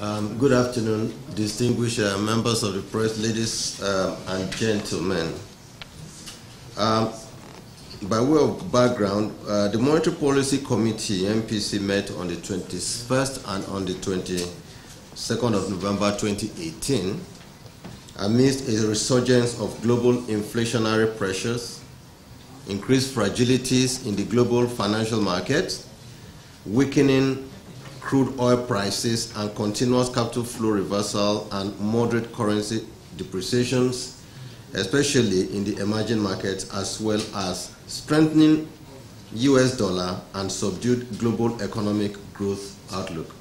Good afternoon, distinguished members of the press, ladies and gentlemen. By way of background, the Monetary Policy Committee, MPC, met on the 21st and on the 22nd of November 2018 amidst a resurgence of global inflationary pressures, increased fragilities in the global financial markets, weakening crude oil prices, and continuous capital flow reversal and moderate currency depreciations, especially in the emerging markets, as well as strengthening US dollar and subdued global economic growth outlook.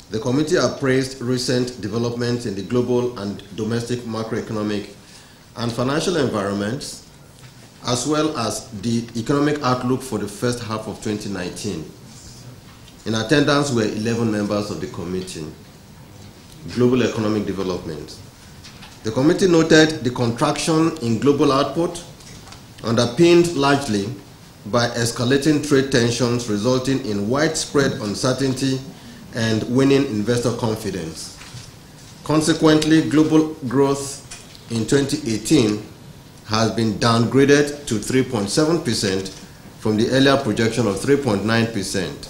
The committee appraised recent developments in the global and domestic macroeconomic and financial environments, as well as the economic outlook for the first half of 2019. In attendance were 11 members of the committee. Global economic development. The committee noted the contraction in global output, underpinned largely by escalating trade tensions resulting in widespread uncertainty and waning investor confidence. Consequently, global growth in 2018 has been downgraded to 3.7% from the earlier projection of 3.9%.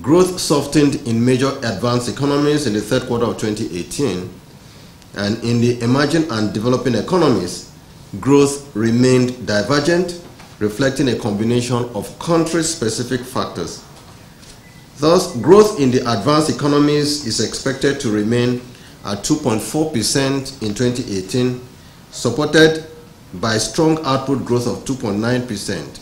Growth softened in major advanced economies in the third quarter of 2018, and in the emerging and developing economies, growth remained divergent, reflecting a combination of country-specific factors. Thus, growth in the advanced economies is expected to remain at 2.4% in 2018, supported by strong output growth of 2.9%.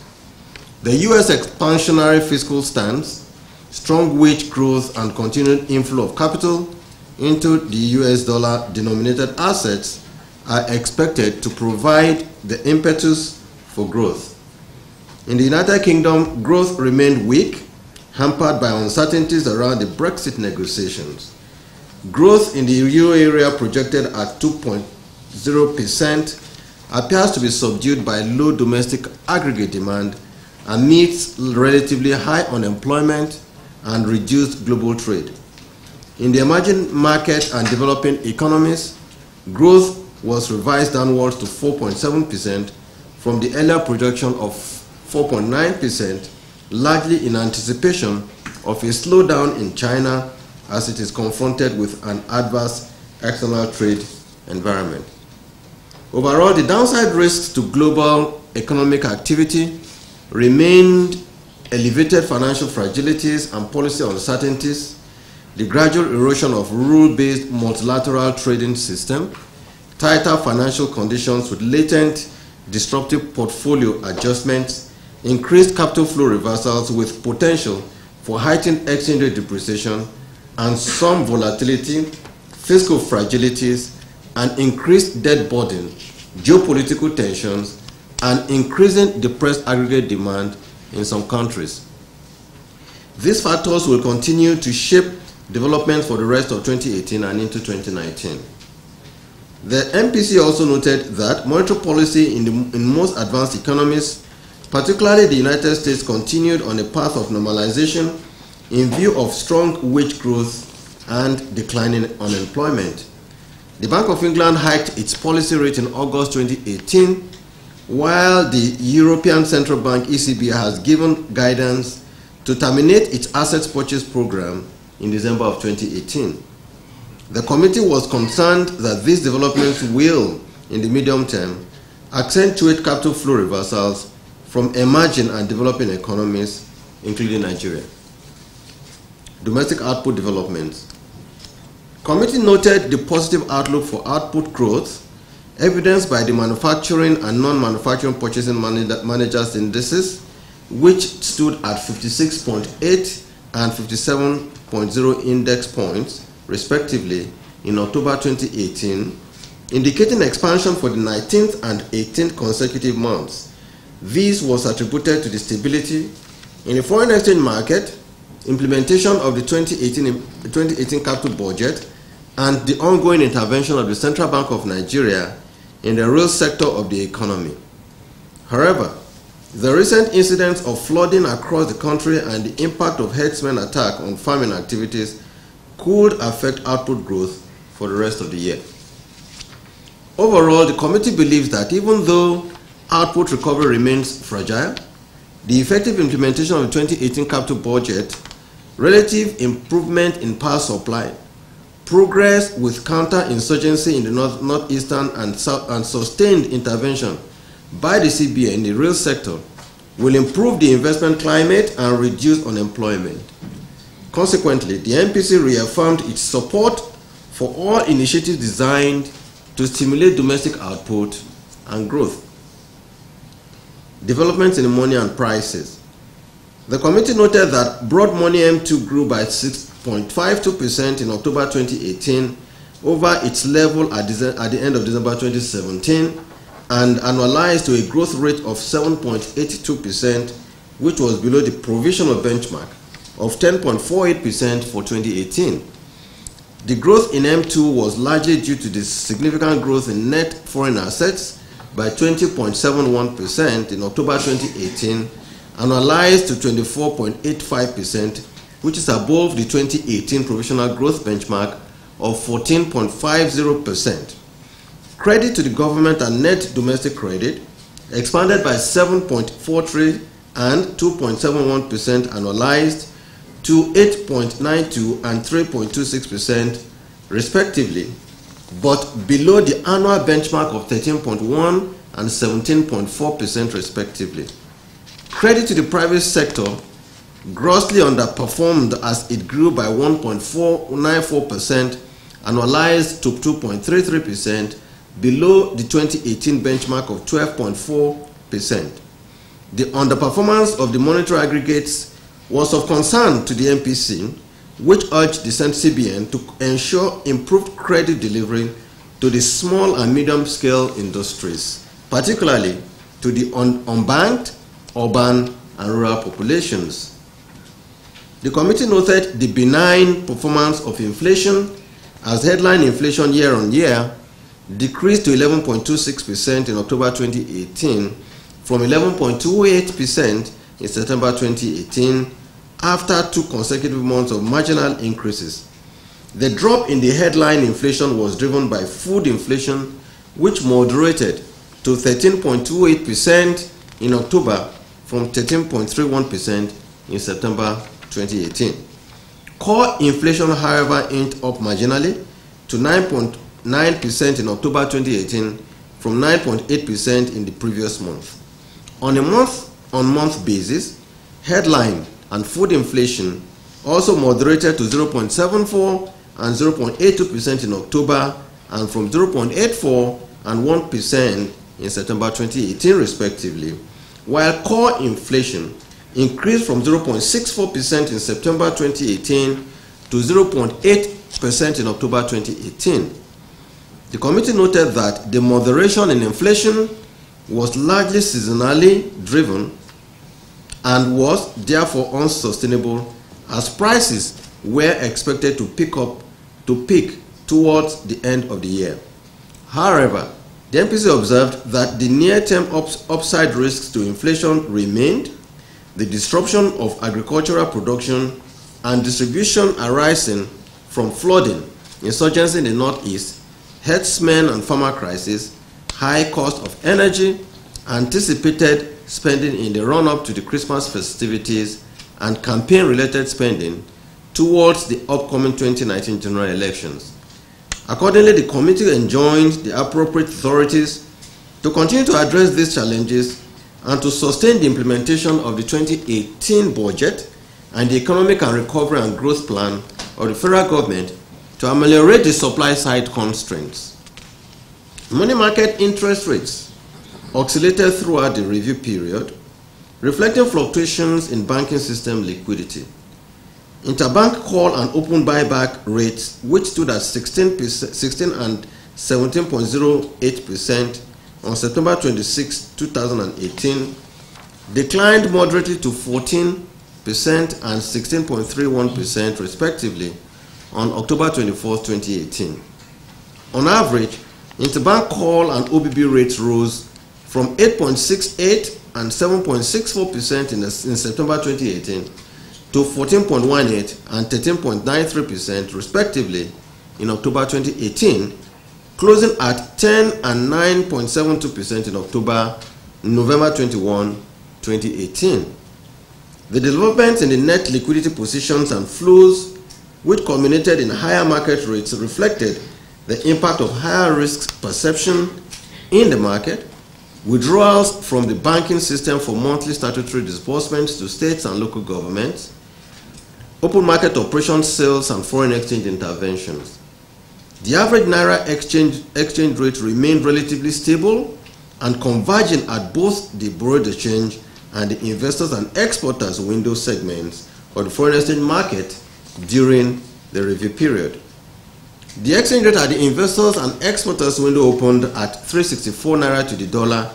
The U.S. expansionary fiscal stance, strong wage growth, and continued inflow of capital into the US dollar denominated assets are expected to provide the impetus for growth. In the United Kingdom, growth remained weak, hampered by uncertainties around the Brexit negotiations. Growth in the euro area, projected at 2.0%, appears to be subdued by low domestic aggregate demand amidst relatively high unemployment and reduced global trade. In the emerging market and developing economies, growth was revised downwards to 4.7% from the earlier projection of 4.9%, largely in anticipation of a slowdown in China as it is confronted with an adverse external trade environment. Overall, the downside risks to global economic activity remained elevated financial fragilities and policy uncertainties, the gradual erosion of rule-based multilateral trading system, tighter financial conditions with latent disruptive portfolio adjustments, increased capital flow reversals with potential for heightened exchange rate depreciation, and some volatility, fiscal fragilities, and increased debt burden, geopolitical tensions, and increasing depressed aggregate demand in some countries. These factors will continue to shape development for the rest of 2018 and into 2019. The MPC also noted that monetary policy in most advanced economies, particularly the United States, continued on a path of normalization in view of strong wage growth and declining unemployment. The Bank of England hiked its policy rate in August 2018, while the European Central Bank, ECB, has given guidance to terminate its assets purchase program in December of 2018. The committee was concerned that these developments will, in the medium term, accentuate capital flow reversals from emerging and developing economies, including Nigeria. Domestic output developments. Committee noted the positive outlook for output growth, evidenced by the manufacturing and non-manufacturing purchasing managers indices, which stood at 56.8 and 57.0 index points, respectively, in October 2018, indicating expansion for the 19th and 18th consecutive months. This was attributed to the stability in the foreign exchange market, implementation of the 2018 capital budget, and the ongoing intervention of the Central Bank of Nigeria in the real sector of the economy. However, the recent incidents of flooding across the country and the impact of herdsmen attack on farming activities could affect output growth for the rest of the year. Overall, the committee believes that even though output recovery remains fragile, the effective implementation of the 2018 capital budget, relative improvement in power supply, progress with counter-insurgency in the northeastern and sustained intervention by the CBN in the real sector will improve the investment climate and reduce unemployment. Consequently, the MPC reaffirmed its support for all initiatives designed to stimulate domestic output and growth. Developments in money and prices. The committee noted that broad money M2 grew by 6.52% in October 2018 over its level at the end of December 2017 and annualized to a growth rate of 7.82%, which was below the provisional benchmark of 10.48% for 2018. The growth in M2 was largely due to the significant growth in net foreign assets by 20.71% in October 2018, annualized to 24.85%, which is above the 2018 provisional growth benchmark of 14.50%. Credit to the government and net domestic credit expanded by 7.43 and 2.71% annualized to 8.92 and 3.26% respectively, but below the annual benchmark of 13.1 and 17.4% respectively. Credit to the private sector grossly underperformed as it grew by 1.494% annualized to 2.33%, below the 2018 benchmark of 12.4%. The underperformance of the monetary aggregates was of concern to the MPC, which urged the CBN to ensure improved credit delivery to the small and medium-scale industries, particularly to the unbanked, urban, and rural populations. The committee noted the benign performance of inflation, as headline inflation year-on-year decreased to 11.26% in October 2018 from 11.28% in September 2018 after 2 consecutive months of marginal increases. The drop in the headline inflation was driven by food inflation, which moderated to 13.28% in October from 13.31% in September 2018. Core inflation, however, inched up marginally to 9.9% in October 2018 from 9.8% in the previous month. On a month-on-month basis, headline and food inflation also moderated to 0.74 and 0.82% in October and from 0.84 and 1% in September 2018 respectively, while core inflation increased from 0.64% in September 2018 to 0.8% in October 2018. The committee noted that the moderation in inflation was largely seasonally driven and was therefore unsustainable, as prices were expected to peak towards the end of the year. However, the MPC observed that the near-term upside risks to inflation remained: the disruption of agricultural production and distribution arising from flooding, insurgency in the northeast, herdsmen and farmer crisis, high cost of energy, anticipated spending in the run-up to the Christmas festivities, and campaign-related spending towards the upcoming 2019 general elections. Accordingly, the committee enjoined the appropriate authorities to continue to address these challenges and to sustain the implementation of the 2018 budget and the Economic and Recovery and Growth Plan of the federal government to ameliorate the supply-side constraints. Money market interest rates oscillated throughout the review period, reflecting fluctuations in banking system liquidity. Interbank call and open buyback rates, which stood at 16 and 17.08% on September 26, 2018, declined moderately to 14% and 16.31% respectively on October 24, 2018. On average, interbank call and OBB rates rose from 8.68 and 7.64% in September 2018 to 14.18 and 13.93% respectively in October 2018, closing at 10 and 9.72% in November 21, 2018. The developments in the net liquidity positions and flows, which culminated in higher market rates, reflected the impact of higher risk perception in the market, withdrawals from the banking system for monthly statutory disbursements to states and local governments, open market operations sales, and foreign exchange interventions. The average Naira exchange rate remained relatively stable and converging at both the borrowed exchange and the investors and exporters window segments of the foreign exchange market during the review period. The exchange rate at the investors and exporters window opened at 364 Naira to the dollar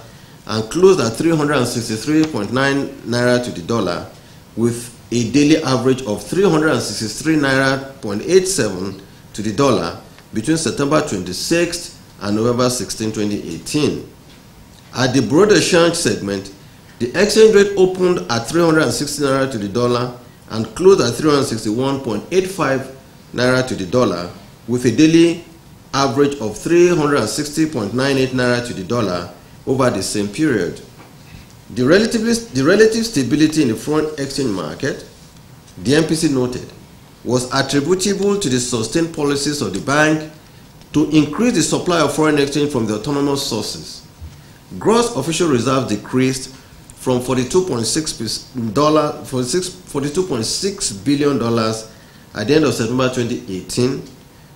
and closed at 363.9 Naira to the dollar, with a daily average of 363 Naira.87 to the dollar between September 26th and November 16, 2018. At the broad exchange segment, the exchange rate opened at 360 Naira to the dollar and closed at 361.85 Naira to the dollar, with a daily average of 360.98 Naira to the dollar over the same period. The relative stability in the foreign exchange market, the MPC noted, was attributable to the sustained policies of the bank to increase the supply of foreign exchange from the autonomous sources. Gross official reserves decreased from $42.6 billion at the end of September 2018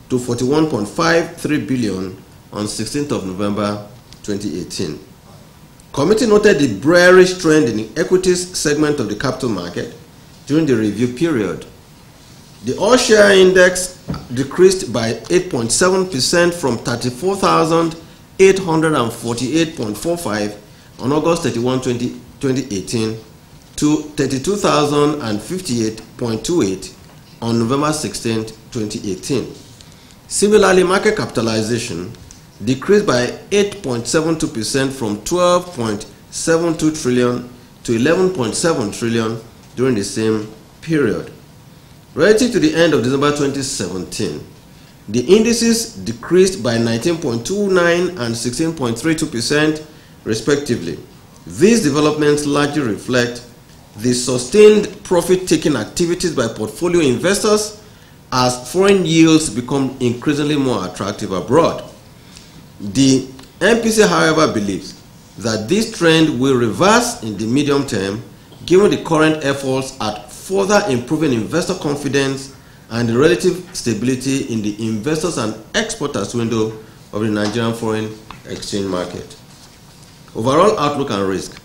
to $41.53 billion on 16th of November 2018. Committee noted the bearish trend in the equities segment of the capital market during the review period. The all-share index decreased by 8.7% from 34,848.45 on August 31, 2018 to 32,058.28 on November 16, 2018. Similarly, market capitalization decreased by 8.72% from 12.72 trillion to 11.7 trillion during the same period. Relative to the end of December 2017, the indices decreased by 19.29 and 16.32% respectively. These developments largely reflect the sustained profit-taking activities by portfolio investors as foreign yields become increasingly more attractive abroad. The MPC, however, believes that this trend will reverse in the medium term given the current efforts at further improving investor confidence and the relative stability in the investors and exporters window of the Nigerian foreign exchange market. Overall outlook and risk.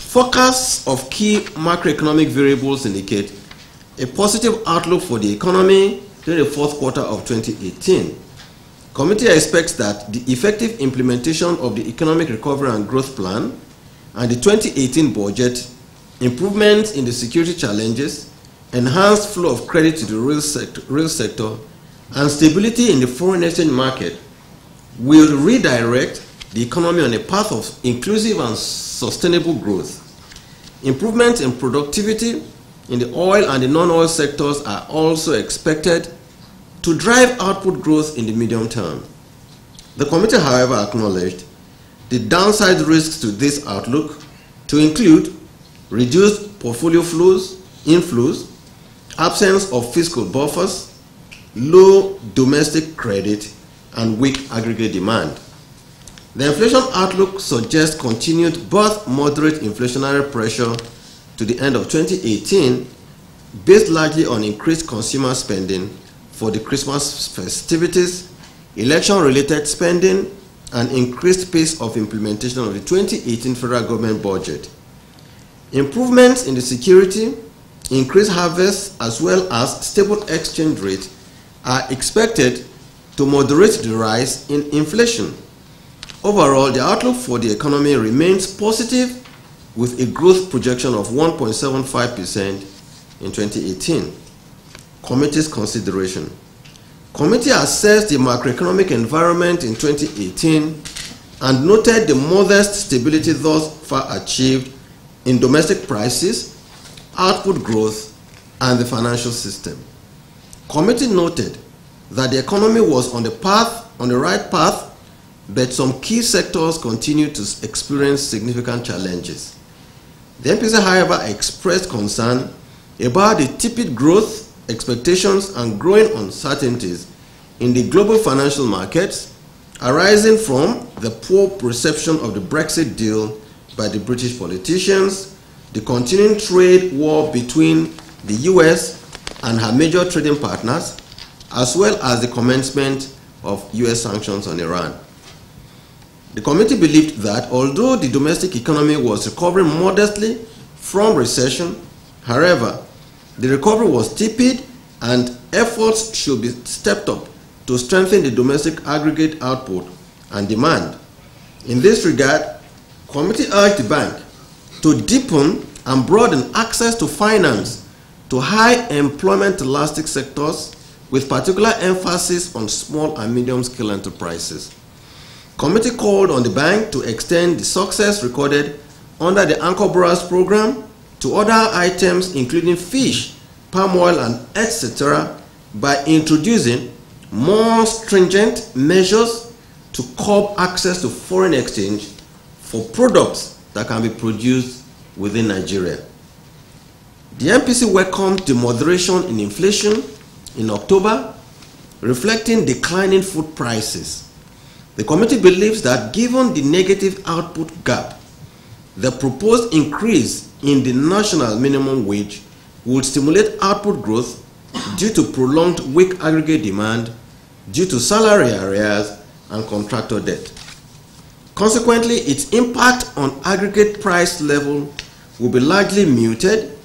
Forecasts of key macroeconomic variables indicate a positive outlook for the economy during the fourth quarter of 2018. Committee expects that the effective implementation of the Economic Recovery and Growth Plan and the 2018 budget, improvements in the security challenges, enhanced flow of credit to the real sector, and stability in the foreign exchange market will redirect the economy on a path of inclusive and sustainable growth. Improvements in productivity in the oil and the non-oil sectors are also expected to drive output growth in the medium term. The committee, however, acknowledged the downside risks to this outlook to include reduced portfolio inflows, absence of fiscal buffers, low domestic credit, and weak aggregate demand. The inflation outlook suggests continued but moderate inflationary pressure to the end of 2018, based largely on increased consumer spending for the Christmas festivities, election-related spending, and increased pace of implementation of the 2018 federal government budget. Improvements in the security, increased harvests, as well as stable exchange rate are expected to moderate the rise in inflation. Overall, the outlook for the economy remains positive, with a growth projection of 1.75% in 2018. Committee's consideration. Committee assessed the macroeconomic environment in 2018 and noted the modest stability thus far achieved in domestic prices, output growth, and the financial system. Committee noted that the economy was on the right path, but some key sectors continued to experience significant challenges. The MPC, however, expressed concern about the tepid growth expectations and growing uncertainties in the global financial markets arising from the poor perception of the Brexit deal by the British politicians, the continuing trade war between the US and her major trading partners, as well as the commencement of US sanctions on Iran. The committee believed that although the domestic economy was recovering modestly from recession, however, the recovery was tepid and efforts should be stepped up to strengthen the domestic aggregate output and demand. In this regard, the committee urged the bank to deepen and broaden access to finance to high employment elastic sectors with particular emphasis on small and medium scale enterprises. Committee called on the bank to extend the success recorded under the Anchor Borrowers program to other items including fish, palm oil, and etc. by introducing more stringent measures to curb access to foreign exchange for products that can be produced within Nigeria. The MPC welcomed the moderation in inflation in October, reflecting declining food prices. The committee believes that given the negative output gap, the proposed increase in the national minimum wage would stimulate output growth due to prolonged weak aggregate demand, due to salary arrears and contractor debt. Consequently, its impact on aggregate price level will be largely muted,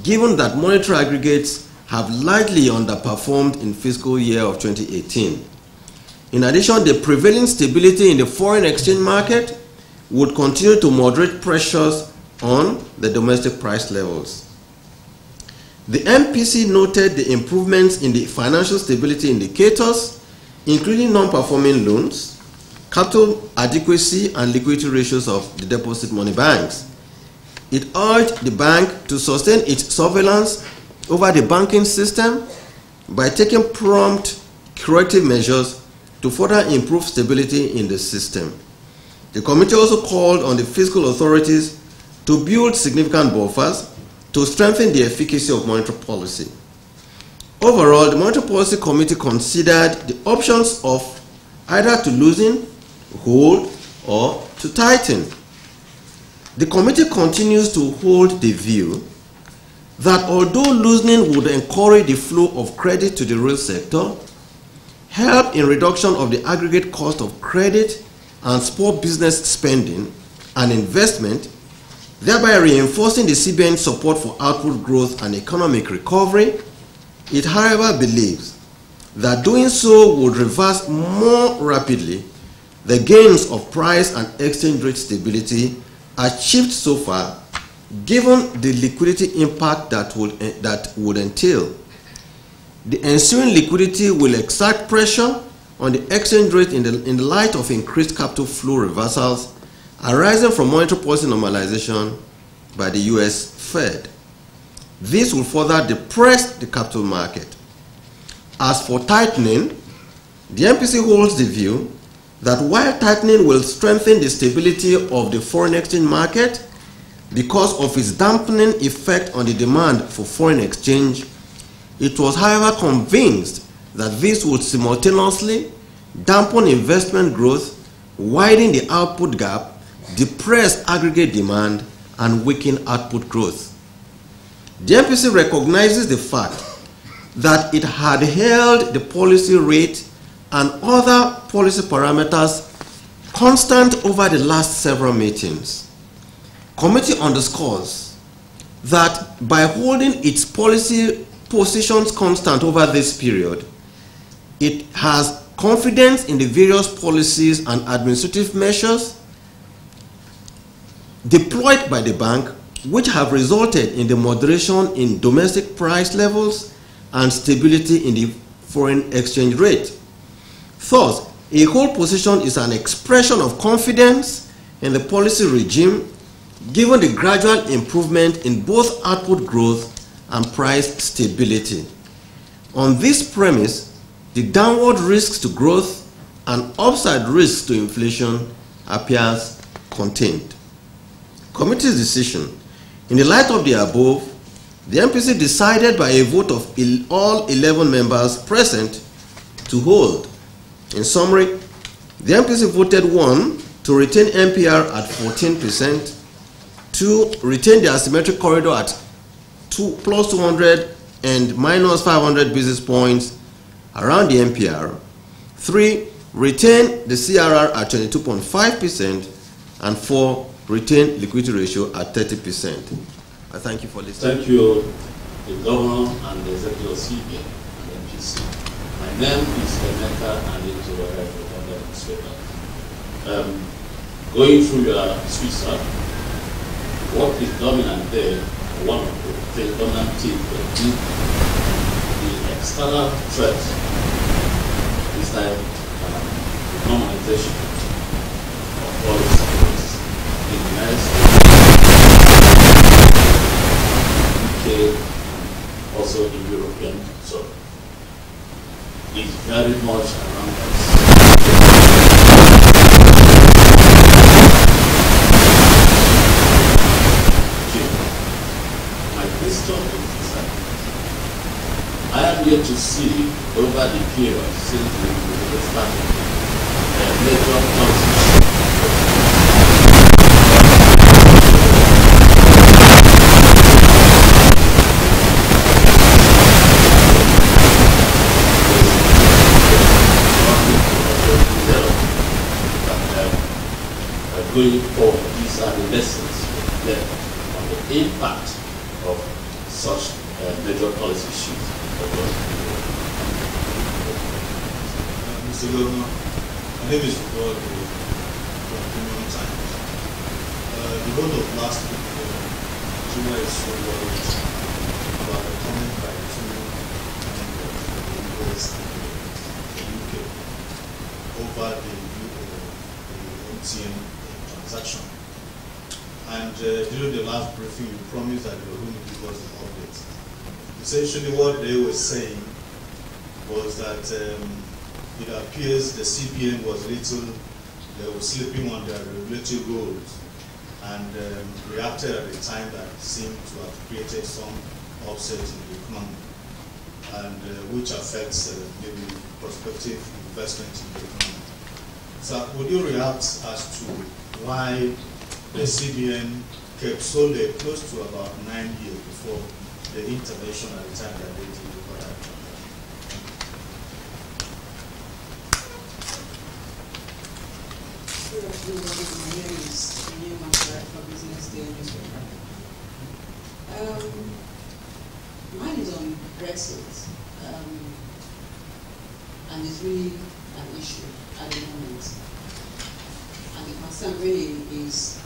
given that monetary aggregates have largely underperformed in fiscal year of 2018. In addition, the prevailing stability in the foreign exchange market would continue to moderate pressures on the domestic price levels. The MPC noted the improvements in the financial stability indicators, including non-performing loans, capital adequacy, and liquidity ratios of the deposit money banks. It urged the bank to sustain its surveillance over the banking system by taking prompt corrective measures to further improve stability in the system. The committee also called on the fiscal authorities to build significant buffers to strengthen the efficacy of monetary policy. Overall, the Monetary Policy Committee considered the options of either to loosen, hold, or to tighten. The committee continues to hold the view that although loosening would encourage the flow of credit to the real sector, help in reduction of the aggregate cost of credit and spur business spending and investment, thereby reinforcing the CBN's support for output growth and economic recovery, it however believes that doing so would reverse more rapidly the gains of price and exchange rate stability achieved so far, given the liquidity impact that would entail. The ensuing liquidity will exert pressure on the exchange rate in the light of increased capital flow reversals arising from monetary policy normalization by the US Fed. This will further depress the capital market. As for tightening, the MPC holds the view that while tightening will strengthen the stability of the foreign exchange market because of its dampening effect on the demand for foreign exchange, it was however convinced that this would simultaneously dampen investment growth, widen the output gap, depress aggregate demand, and weaken output growth. The MPC recognizes the fact that it had held the policy rate and other policy parameters constant over the last several meetings. Committee underscores that by holding its policy positions constant over this period, it has confidence in the various policies and administrative measures deployed by the bank, which have resulted in the moderation in domestic price levels and stability in the foreign exchange rate. Thus, a hold position is an expression of confidence in the policy regime, given the gradual improvement in both output growth and price stability. On this premise, the downward risks to growth and upside risks to inflation appears contained. Committee's decision. In the light of the above, the MPC decided by a vote of all 11 members present to hold. In summary, the MPC voted 1 to retain MPR at 14%, 2 retain the asymmetric corridor at plus 200 and minus 500 basis points around the MPR, 3 retain the CRR at 22.5%, and 4 retain liquidity ratio at 30%. I thank you for listening. Thank you, the Governor and the Executive CBN and MPC. My name is Emeka and it is the Administrator. Going through your speech, sir, what is dominant there, one of the dominant things, the external threat is like the normalization of policies in the United States, UK, also in European zone. It's very much around us. I am yet to see over the period since the started major policy going forward. These are the lessons learned on the impact of such major policy shifts. Mr. Governor, my name is Godwin Emefiele. The vote of last week, Nigeria is so worried about the comment by two members of the US and the UK over the MTN transaction. And during the last briefing, you promised that you were going to give us an update. Essentially, what they were saying was that it appears the CBN was they were sleeping on their regulatory goals and reacted at a time that seemed to have created some upset in the economy, and which affects maybe prospective investment in the economy. So, would you react as to why the CBN kept so late, close to about 9 years before the intervention at the time that they did the product? My name is for Business Day newspaper. Mine is on Brexit, and it's really an issue at the moment. And the concern really is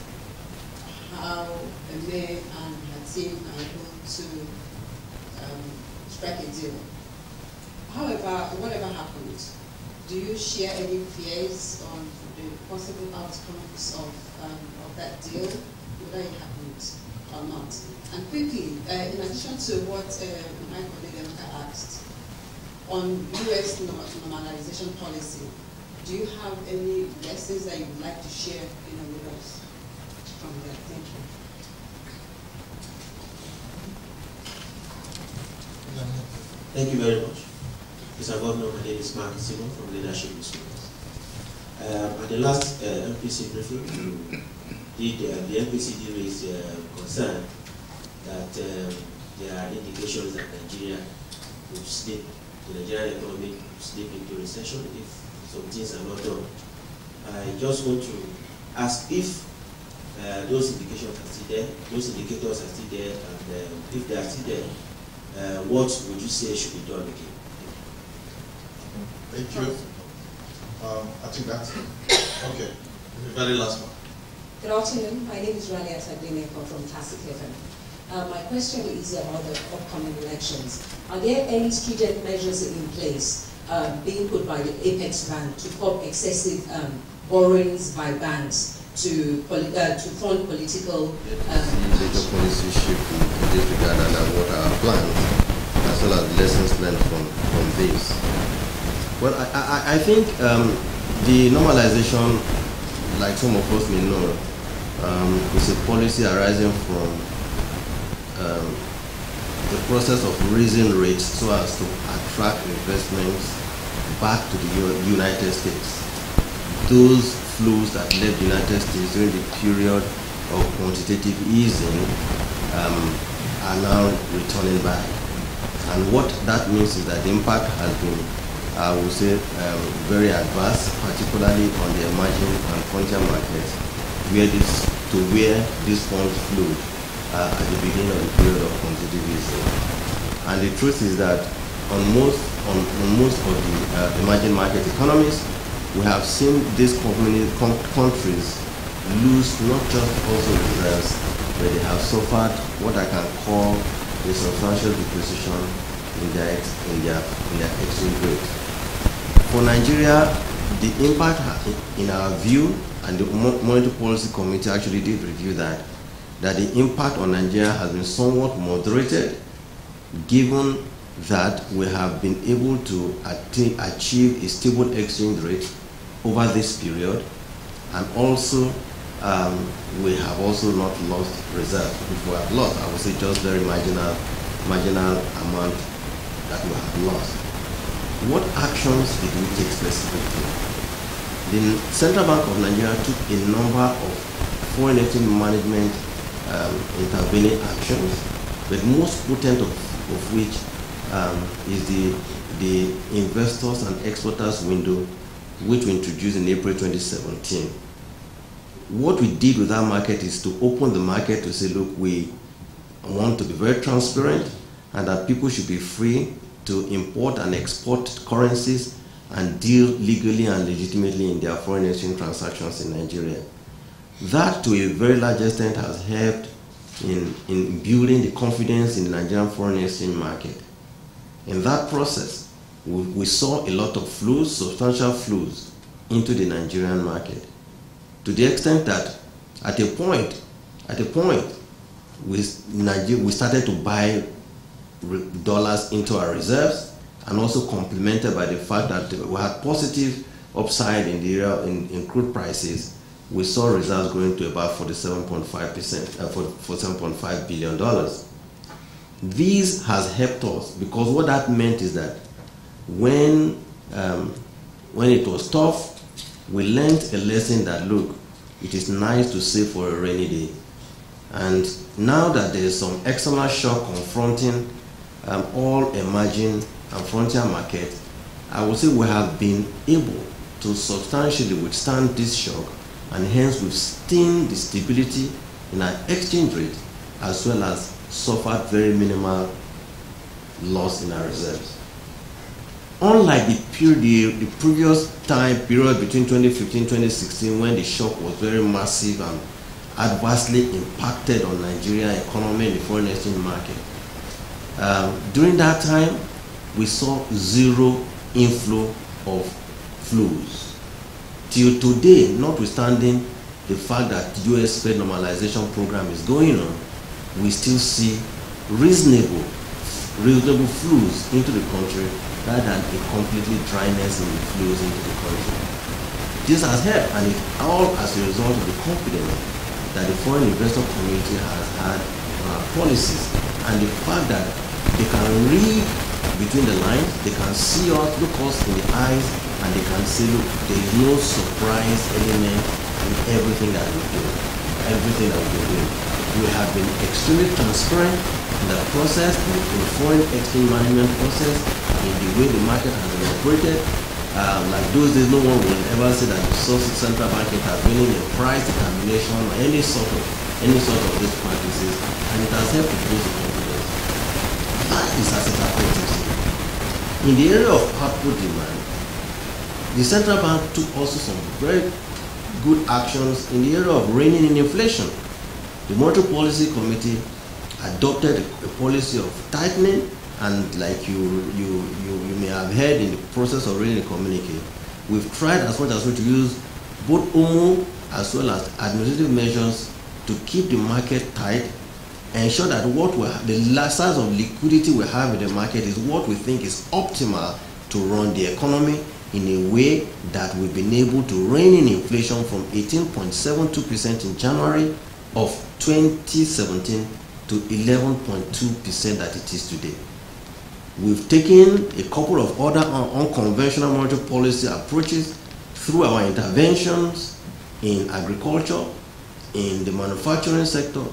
how Eme and her team are able to strike a deal. However, whatever happens, do you share any fears on the possible outcomes of that deal, whether it happens or not? And quickly, in addition to what my colleague asked, on US normalization policy, do you have any lessons that you would like to share with us from there? Thank you. Thank you very much. Mr. Governor, my name is Mark Simon from Leadership Instruments. At the last MPC briefing, the MPC did raise concern that there are indications that Nigeria will slip, the Nigerian economy will slip into recession if some things are not done. I just want to ask if those indications are still there, those indicators are still there, and if they are still there, what would you say should be done again? Thank you. I think that's okay. The very last one. Good afternoon. My name is Ralia Tadineko from Classic FM. My question is about the upcoming elections. Are there any stringent measures in place being put by the Apex Bank to curb excessive borrowings by banks to fund political. Major policy shift in this regard, and what are our plans, as well as lessons learned from this. Well, I think the normalization, like some of us may know, is a policy arising from the process of raising rates so as to attract investments back to the United States. Those flows that left the United States during the period of quantitative easing are now returning back. And what that means is that the impact has been, I would say, very adverse, particularly on the emerging and frontier markets, where these funds flowed at the beginning of the period of quantitative easing. And the truth is that on most of the emerging market economies, we have seen these countries lose not just also reserves, but they have suffered what I can call a substantial depreciation in their exchange rate. For Nigeria, the impact, in our view, and the Monetary Policy Committee actually did review that the impact on Nigeria has been somewhat moderated, given that we have been able to achieve a stable exchange rate over this period, and also we have also not lost reserves. If we have lost, I would say just very marginal amount that we have lost. What actions did we take specifically? The Central Bank of Nigeria took a number of foreign exchange management intervening actions, but most potent of which is the investors and exporters window, which we introduced in April 2017. What we did with that market is to open the market to say, look, we want to be very transparent, and that people should be free to import and export currencies and deal legally and legitimately in their foreign exchange transactions in Nigeria. That, to a very large extent, has helped in building the confidence in the Nigerian foreign exchange market. In that process, we saw a lot of flows, substantial flows, into the Nigerian market, to the extent that at a point, we started to buy dollars into our reserves, and also complemented by the fact that we had positive upside in the area in crude prices. We saw reserves going to about 47.5 billion dollars. This has helped us, because what that meant is that when it was tough, we learned a lesson that, look, it is nice to save for a rainy day. And now that there is some external shock confronting all emerging and frontier markets, I would say we have been able to substantially withstand this shock, and hence we've seen the stability in our exchange rate, as well as suffered very minimal loss in our reserves. Unlike the previous time period between 2015 and 2016, when the shock was very massive and adversely impacted on Nigerian economy and the foreign exchange market, during that time, we saw zero inflow of flows. Till today, notwithstanding the fact that the US Fed normalization program is going on, we still see reasonable flows into the country, rather than a completely dryness in the flows into the country. This has helped, and it all as a result of the confidence that the foreign investor community has had on our policies, and the fact that they can read between the lines, they can see us, look us in the eyes, and they can say, look, there is no surprise element in everything that we do, everything that we do. We have been extremely transparent in the process, in the foreign exchange management process, in the way the market has been operated. Like those days, no one will ever say that the central bank intervening in price determination or any sort of these practices, and it has helped to boost the confidence. That is as it affects. In the area of output demand, the central bank took also some very good actions in the area of reining in inflation. The Monetary Policy Committee adopted a policy of tightening, and like you may have heard in the process of reading the communique, we've tried as much as we to use both OMO as well as administrative measures to keep the market tight, ensure that the size of liquidity we have in the market is what we think is optimal to run the economy in a way that we've been able to rein in inflation from 18.72% in January of 2017 to 11.2% that it is today. We've taken a couple of other unconventional monetary policy approaches through our interventions in agriculture, in the manufacturing sector,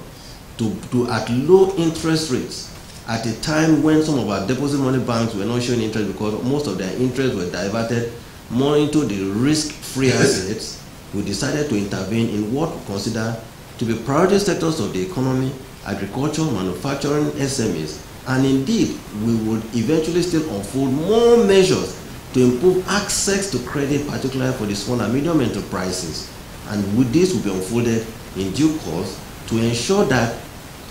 to at low interest rates at a time when some of our deposit money banks were not showing interest because most of their interest were diverted more into the risk-free assets. We decided to intervene in what we consider to be priority sectors of the economy: agriculture, manufacturing, SMEs. And indeed, we would eventually still unfold more measures to improve access to credit, particularly for the small and medium enterprises. And with this will be unfolded in due course to ensure that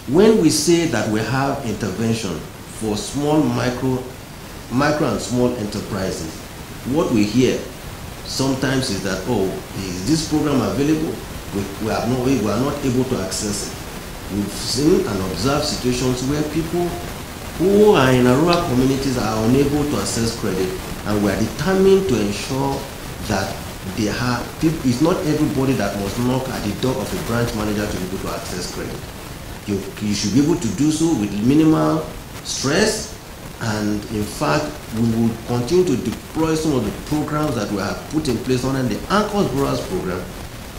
when we say that we have intervention for small, micro and small enterprises, what we hear sometimes is that, oh, is this program available? We are not able to access it. We've seen and observed situations where people who are in rural communities are unable to access credit, and we are determined to ensure that it's not everybody that must knock at the door of a branch manager to be able to access credit. You should be able to do so with minimal stress, and in fact, we will continue to deploy some of the programs that we have put in place under the Anchors Growers program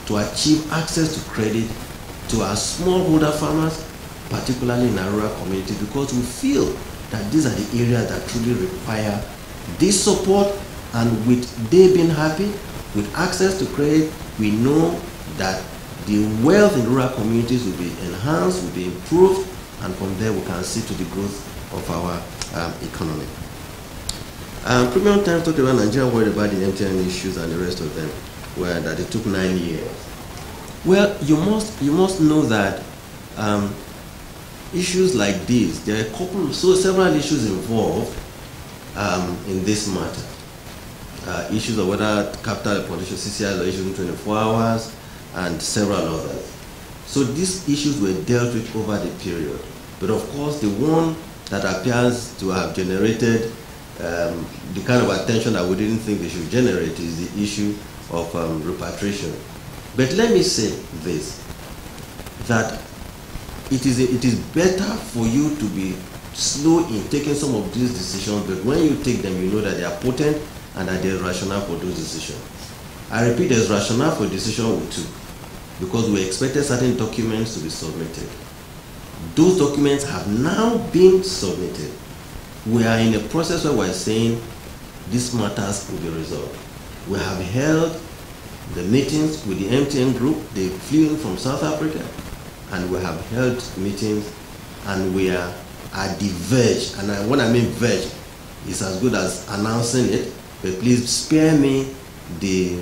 to achieve access to credit to our smallholder farmers, particularly in our rural community, because we feel that these are the areas that truly require this support. And with they being happy with access to credit, we know that the wealth in rural communities will be enhanced, will be improved, and from there we can see to the growth of our economy. Premium Times talked about Nigeria worried about the MTN issues and the rest of them, where that it took 9 years. Well, you must know that issues like these, there are several issues involved in this matter. Issues of whether capital politician CCIs are issued in 24 hours and several others. So these issues were dealt with over the period. But of course, the one that appears to have generated the kind of attention that we didn't think they should generate is the issue of repatriation. But let me say this, that it is better for you to be slow in taking some of these decisions, but when you take them, you know that they are potent and that there is rationale for those decisions. I repeat, there is rationale for the decision we took because we expected certain documents to be submitted. Those documents have now been submitted. We are in a process where we are saying these matters will be resolved. We have held the meetings with the MTN group. They flew in from South Africa, and we have held meetings, and we are at the verge. And when I mean verge, it's as good as announcing it, but please spare me the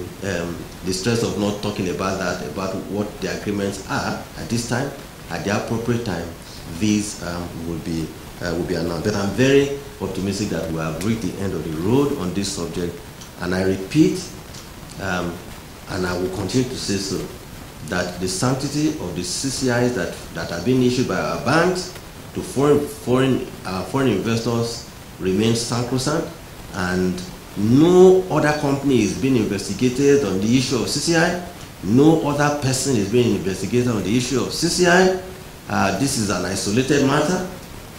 stress of not talking about that, about what the agreements are at this time. At the appropriate time, these will be announced. But I'm very optimistic that we have reached the end of the road on this subject. And I repeat, and I will continue to say so, that the sanctity of the CCIs that are being issued by our banks to foreign investors remains sacrosanct, and no other company is being investigated on the issue of CCI. No other person is being investigated on the issue of CCI. This is an isolated matter,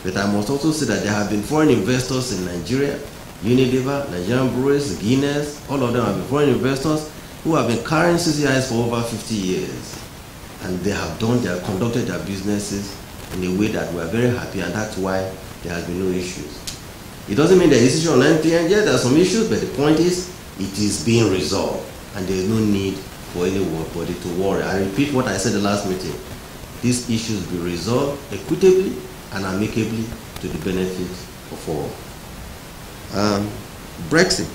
but I must also say that there have been foreign investors in Nigeria, Unilever, Nigerian Breweries, Guinness, all of them have been foreign investors who have been carrying CCIs for over 50 years. And they have conducted their businesses in a way that we are very happy, and that's why there has been no issues. It doesn't mean there is issue on MTN. Yeah, there are some issues, but the point is, it is being resolved, and there is no need for anybody to worry. I repeat what I said the last meeting. These issues will be resolved equitably and amicably to the benefit of all. Brexit.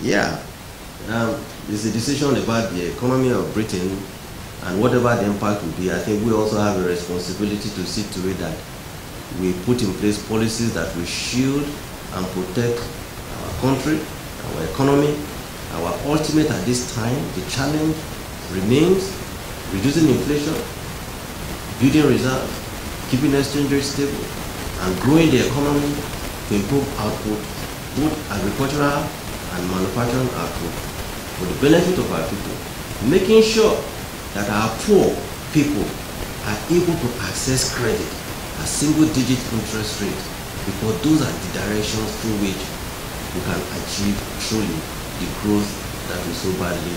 Yeah. It's a decision about the economy of Britain, and whatever the impact will be, I think we also have a responsibility to see to it that we put in place policies that will shield and protect our country, our economy. Our ultimate at this time, the challenge remains reducing inflation, building reserves, keeping exchange rate stable, and growing the economy to improve output, both agricultural and manufacturing output, for the benefit of our people, making sure that our poor people are able to access credit at single-digit interest rate, because those are the directions through which we can achieve truly the growth that we so badly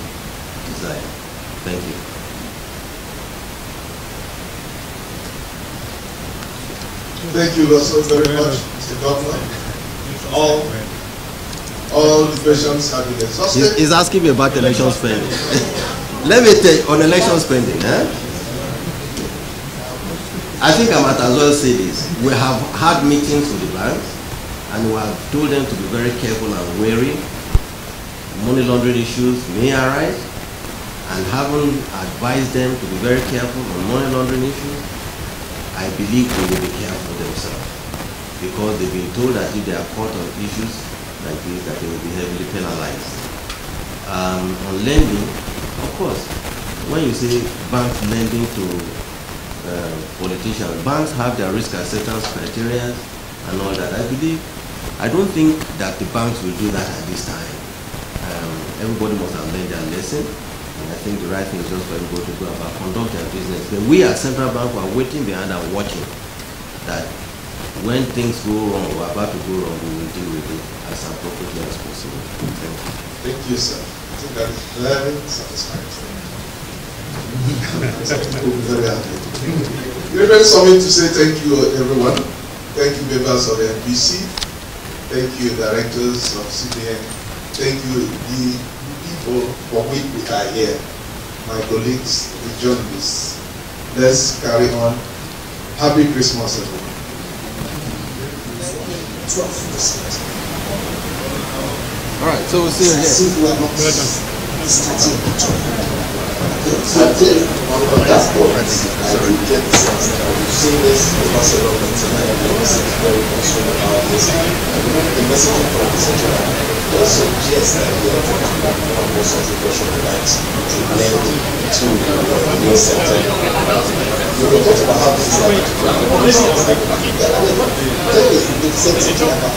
desire. Thank you. Thank you also very much, Mr. Governor. All the questions have been exhausted. He's asking me about election spending. Let me tell you, on election spending, I think I might as well say this. We have had meetings with the banks, and we have told them to be very careful and wary. Money laundering issues may arise, and having advised them to be very careful on money laundering issues, I believe they will be careful themselves, because they've been told that if they are caught on issues like this, that they will be heavily penalized. On lending, of course, when you say banks lending to politicians, banks have their risk acceptance criteria and all that. I don't think that the banks will do that at this time. Everybody must have learned their lesson, and I think the right thing is just for everybody to go about conduct their business. But we as Central Bank are waiting behind and watching that when things go wrong or about to go wrong, we will deal with it as appropriately as possible. Thank you. Thank you, sir. I think that is very satisfying. Very happy. We're very sorry to say thank you, everyone. Thank you, members of the MPC. Thank you, directors of CBN. Thank you, the people for which we are here. My colleagues, the journalists. Let's carry on. Happy Christmas, everyone. All right, so we'll see you again. On that point, I do get the sense that we've seen this across a lot of tonight. Everyone very concerned about this. The messaging from the central bank does suggest that we are trying to back up most of the Russian banks to lend to the new sector. We were talking about how this is like to tell you the same thing about